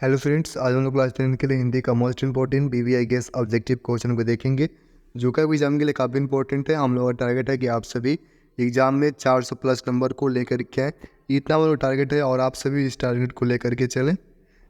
Hello friends, आज हम लोग क्लास 10 के लिए हिंदी का most important BVI guess objective question को देखेंगे, जो कि एग्जाम के लिए काफ़ी इंपॉर्टेंट है। हम लोग का टारगेट है कि आप सभी एग्जाम में 400 प्लस नंबर को लेकर के आए। इतना हम लोग टारगेट है और आप सभी इस टारगेट को लेकर के चलें।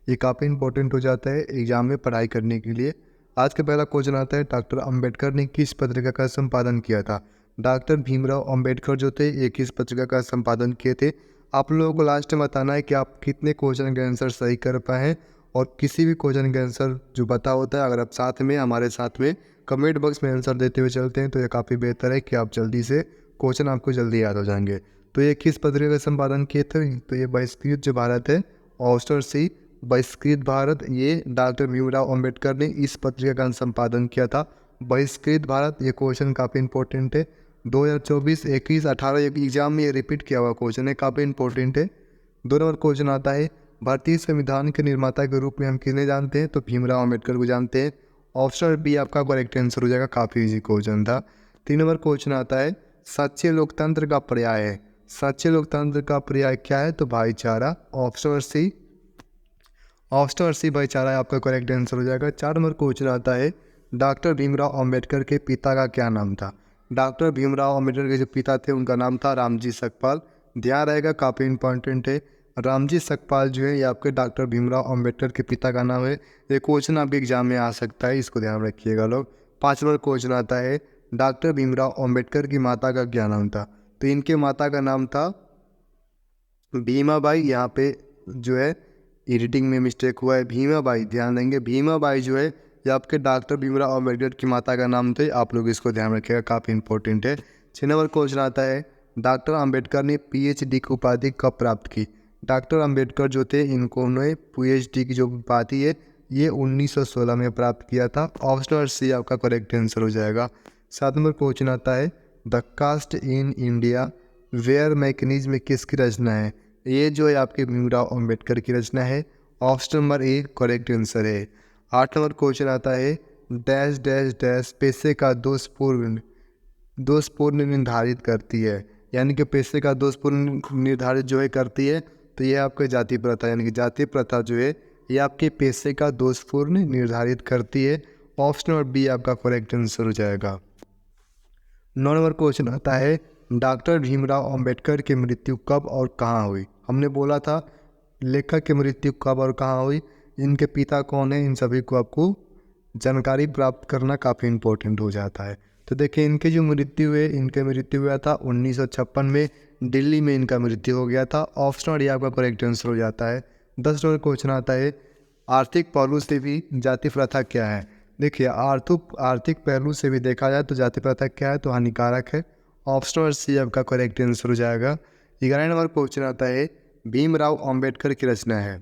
ये काफ़ी इंपॉर्टेंट हो जाता है एग्जाम में पढ़ाई करने के लिए। आज का पहला क्वेश्चन आता है, डॉक्टर अम्बेडकर ने किस पत्रिका का संपादन किया था। डॉक्टर भीमराव अम्बेडकर जो थे ये किस पत्रिका का संपादन किए थे। आप लोगों को लास्ट में बताना है कि आप कितने क्वेश्चन के आंसर सही कर पाए हैं, और किसी भी क्वेश्चन का आंसर जो पता होता है, अगर आप साथ में हमारे साथ में कमेंट बॉक्स में आंसर देते हुए चलते हैं तो ये काफ़ी बेहतर है कि आप जल्दी से क्वेश्चन आपको जल्दी याद हो जाएंगे। तो ये किस पत्रिका का संपादन किए थे, तो ये बहिष्कृत जो भारत है, ऑस्टर सी बहिष्कृत भारत, ये डॉक्टर भीमराव अम्बेडकर ने इस पत्रिका का संपादन किया था। बहिष्कृत भारत, ये क्वेश्चन काफ़ी इंपॉर्टेंट है। 2024, 21, 18 एग्जाम में ये रिपीट किया हुआ क्वेश्चन है, काफ़ी इंपॉर्टेंट है। 2 नंबर क्वेश्चन आता है, भारतीय संविधान के निर्माता के रूप में हम किन्हें जानते हैं, तो भीमराव अम्बेडकर को जानते हैं। ऑप्शन बी आपका करेक्ट आंसर हो जाएगा, काफ़ी इजी क्वेश्चन था। 3 नंबर क्वेश्चन आता है, सच्चे लोकतंत्र का पर्याय है। सच्चे लोकतंत्र का पर्याय क्या है, तो भाईचारा। ऑप्शन सी भाईचारा आपका करेक्ट आंसर हो जाएगा। 4 नंबर क्वेश्चन आता है, डॉक्टर भीमराव अम्बेडकर के पिता का क्या नाम था। डॉक्टर भीमराव अम्बेडकर के जो पिता थे उनका नाम था रामजी सकपाल। ध्यान रहेगा, काफ़ी इंपॉर्टेंट है। रामजी सकपाल जो है ये आपके डॉक्टर भीमराव अम्बेडकर के पिता का नाम है। ये क्वेश्चन आपके एग्जाम में आ सकता है, इसको ध्यान रखिएगा लोग। 5 नंबर क्वेश्चन आता है, डॉक्टर भीमराव अम्बेडकर की माता का क्या नाम था। तो इनके माता का नाम था भीमाबाई। यहाँ पे जो है एडिटिंग में मिस्टेक हुआ है, भीमाबाई। ध्यान देंगे, भीमाबाई जो है ये आपके डॉक्टर भीमराव अम्बेडकर की माता का नाम थे। आप लोग इसको ध्यान रखिएगा, काफ़ी इंपॉर्टेंट है। 6 नंबर क्वेश्चन आता है, डॉक्टर अम्बेडकर ने पीएचडी की उपाधि कब प्राप्त की। डॉक्टर अम्बेडकर जो थे इनको उन्होंने पीएचडी की जो उपाधि है ये 1916 में प्राप्त किया था। ऑप्शन सी आपका करेक्ट आंसर हो जाएगा। 7 नंबर क्वेश्चन आता है, the caste in India where mechanism किसकी रचना है। ये जो है आपके भीमराव अम्बेडकर की रचना है। Option number A correct answer है। 8 नंबर क्वेश्चन आता है, डैश डैश डैश पैसे का दोषपूर्ण निर्धारित करती है। यानी कि पैसे का दोषपूर्ण निर्धारित जो है करती है, तो ये आपका जाति प्रथा, यानी कि जाति प्रथा जो है ये आपके पैसे का दोषपूर्ण निर्धारित करती है। ऑप्शन नंबर बी आपका करेक्ट आंसर हो जाएगा। 9 नंबर क्वेश्चन आता है, डॉक्टर भीमराव अम्बेडकर की मृत्यु कब और कहाँ हुई। हमने बोला था लेखक की मृत्यु कब और कहाँ हुई, इनके पिता कौन है, इन सभी को आपको जानकारी प्राप्त करना काफ़ी इम्पोर्टेंट हो जाता है। तो देखिए इनकी जो मृत्यु है, इनके मृत्यु हुआ था 1956 में, दिल्ली में इनका मृत्यु हो गया था। ऑप्शन डी आपका करेक्ट आंसर हो जाता है। 10 नंबर क्वेश्चन आता है, आर्थिक पहलू से भी जाति प्रथा क्या है। देखिए आर्थिक पहलू से भी देखा जाए तो जाति प्रथा क्या है, तो हानिकारक है। ऑप्शन सी आपका करेक्ट आंसर हो जाएगा। 11 नंबर क्वेश्चन आता है, भीमराव अम्बेडकर की रचना है।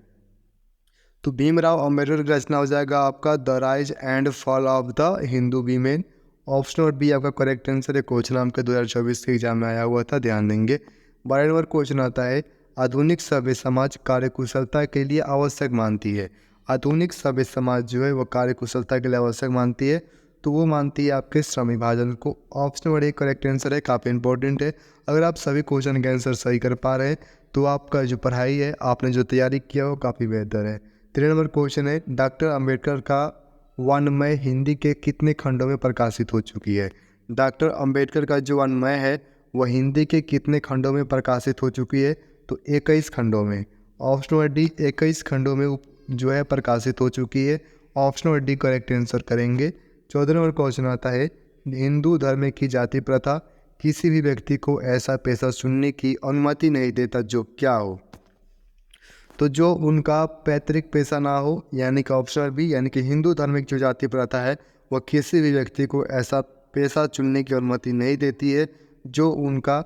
तो भीमराव अम्बेडकर की रचना हो जाएगा आपका the rise and fall of the Hindu women. Option number B आपका करेक्ट आंसर है। क्वेश्चन आपके 2024 के एग्जाम में आया हुआ था, ध्यान देंगे। 12 नंबर क्वेश्चन आता है, आधुनिक सभ्य समाज कार्यकुशलता के लिए आवश्यक मानती है। आधुनिक सभ्य समाज जो है वो कार्यकुशलता के लिए आवश्यक मानती है, तो वो मानती है आपके श्रम विभाजन को। ऑप्शन नंबर एक करेक्ट आंसर है, काफ़ी इंपॉर्टेंट है। अगर आप सभी क्वेश्चन के आंसर सही कर पा रहे हैं तो आपका जो पढ़ाई है, आपने जो तैयारी किया वो काफ़ी बेहतर है। 3 नंबर क्वेश्चन है, डॉक्टर अम्बेडकर का वाङ्मय हिंदी के कितने खंडों में प्रकाशित हो चुकी है। डॉक्टर अम्बेडकर का जो वाङ्मय है वह हिंदी के कितने खंडों में प्रकाशित हो चुकी है, तो 21 खंडों में। ऑप्शन नंबर डी 21 खंडों में जो है प्रकाशित हो चुकी है। Option number D correct answer करेंगे। 14 नंबर क्वेश्चन आता है, हिंदू धर्म की जाति प्रथा किसी भी व्यक्ति को ऐसा पेशा चुनने की अनुमति नहीं देता जो क्या हो। तो जो उनका पैतृक पेशा ना हो, यानी कि ऑप्शन बी, यानी कि हिंदू धार्मिक जो जाति प्रथा है वह किसी भी व्यक्ति को ऐसा पेशा चुनने की अनुमति नहीं देती है जो उनका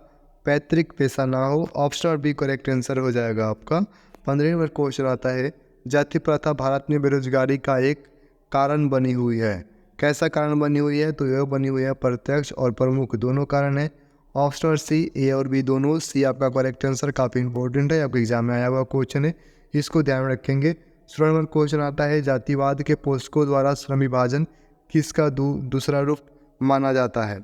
पैतृक पेशा ना हो। ऑप्शन बी करेक्ट आंसर हो जाएगा आपका। 15 नंबर क्वेश्चन आता है, जाति प्रथा भारत में बेरोजगारी का एक कारण बनी हुई है। कैसा कारण बनी हुई है, तो यह बनी हुई है प्रत्यक्ष और प्रमुख दोनों कारण है। ऑप्शन सी, ए और बी दोनों। सी आपका करेक्ट आंसर, काफ़ी इंपॉर्टेंट है, आपके एग्जाम में आया हुआ क्वेश्चन है, इसको ध्यान रखेंगे। 16 नंबर क्वेश्चन आता है, जातिवाद के पोषकों द्वारा श्रम विभाजन किसका दूसरा रूप माना जाता है।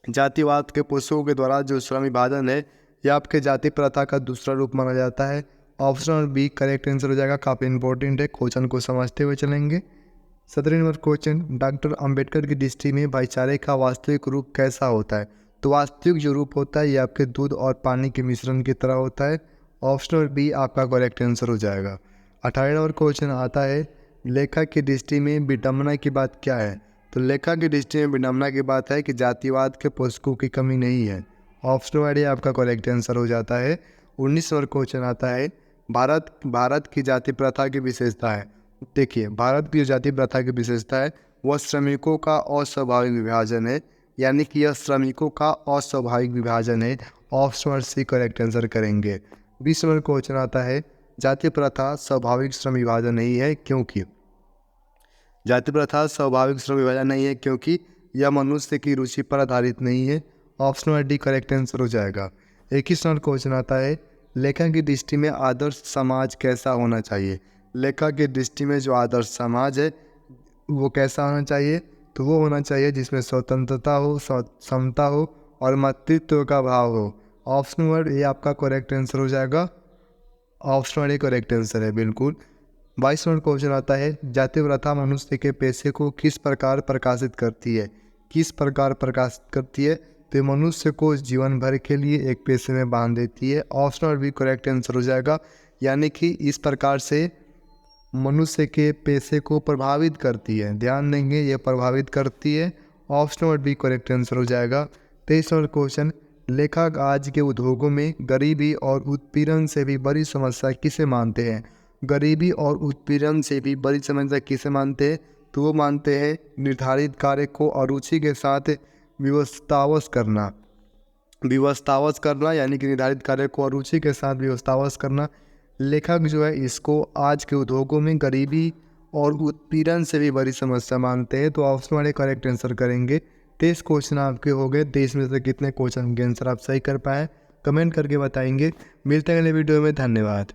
जातिवाद के पोषकों के द्वारा जो श्रम विभाजन है यह आपके जाति प्रथा का दूसरा रूप माना जाता है। Option number B correct answer हो जाएगा। काफ़ी इंपॉर्टेंट है, क्वेश्चन को समझते हुए चलेंगे। 17 नंबर क्वेश्चन, डॉक्टर अंबेडकर की दृष्टि में भाईचारे का वास्तविक रूप कैसा होता है? तो वास्तविक जो रूप होता है ये आपके दूध और पानी के मिश्रण की तरह होता है। ऑप्शन नंबर बी आपका करेक्ट आंसर हो जाएगा। 18 नंबर क्वेश्चन आता है, लेखक की दृष्टि में विडंबना की बात क्या है? तो लेखक की दृष्टि में विडंबना की बात है कि जातिवाद के पुस्तकों की कमी नहीं है। ऑप्शन नंबर ए आपका करेक्ट आंसर हो जाता है। 19 नंबर क्वेश्चन आता है, भारत की जाति प्रथा की विशेषता है। देखिए, भारत की जो जाति प्रथा की विशेषता है वह श्रमिकों का अस्वाभाविक विभाजन है, यानी कि यह श्रमिकों का अस्वाभाविक विभाजन है। Option number C correct answer करेंगे। 20 नंबर क्वेश्चन आता है, जाति प्रथा स्वाभाविक श्रम विभाजन नहीं है क्योंकि? जाति प्रथा स्वाभाविक श्रम विभाजन नहीं है क्योंकि यह मनुष्य की रुचि पर आधारित नहीं है। Option number D correct answer हो जाएगा। 21 नंबर क्वेश्चन आता है, लेखक की दृष्टि में आदर्श समाज कैसा होना चाहिए? लेखक की दृष्टि में जो आदर्श समाज है वो कैसा होना चाहिए? तो वो होना चाहिए जिसमें स्वतंत्रता हो, समता हो और मातृत्व का भाव हो। ऑप्शन नंबर ए आपका करेक्ट आंसर हो जाएगा। Option number A correct answer है, बिल्कुल। 22 नंबर क्वेश्चन आता है, जाति प्रथा मनुष्य के पेशे को किस प्रकार प्रकाशित करती है? किस प्रकार प्रकाशित करती है? तो मनुष्य को जीवन भर के लिए एक पेशे में बांध देती है। Option number B correct answer हो जाएगा। यानी कि इस प्रकार से मनुष्य के पेशे को प्रभावित करती है। ध्यान देंगे, ये प्रभावित करती है। Option number B correct answer हो जाएगा। 23 नंबर क्वेश्चन, लेखक आज के उद्योगों में गरीबी और उत्पीड़न से भी बड़ी समस्या किसे मानते हैं? गरीबी और उत्पीड़न से भी बड़ी समस्या किसे मानते हैं? तो वो मानते हैं निर्धारित कार्य को अरुचि के साथ व्यवस्थावश करना, यानी कि निर्धारित कार्य को अरुचि के साथ व्यवस्थावश करना। लेखक जो है इसको आज के उद्योगों में गरीबी और उत्पीड़न से भी बड़ी समस्या मानते हैं। तो ऑप्शन वाले करेक्ट आंसर करेंगे। 23 क्वेश्चन आपके हो गए। 23 में से कितने क्वेश्चन के आंसर आप सही कर पाए कमेंट करके बताएंगे। मिलते हैं अगले वीडियो में। धन्यवाद।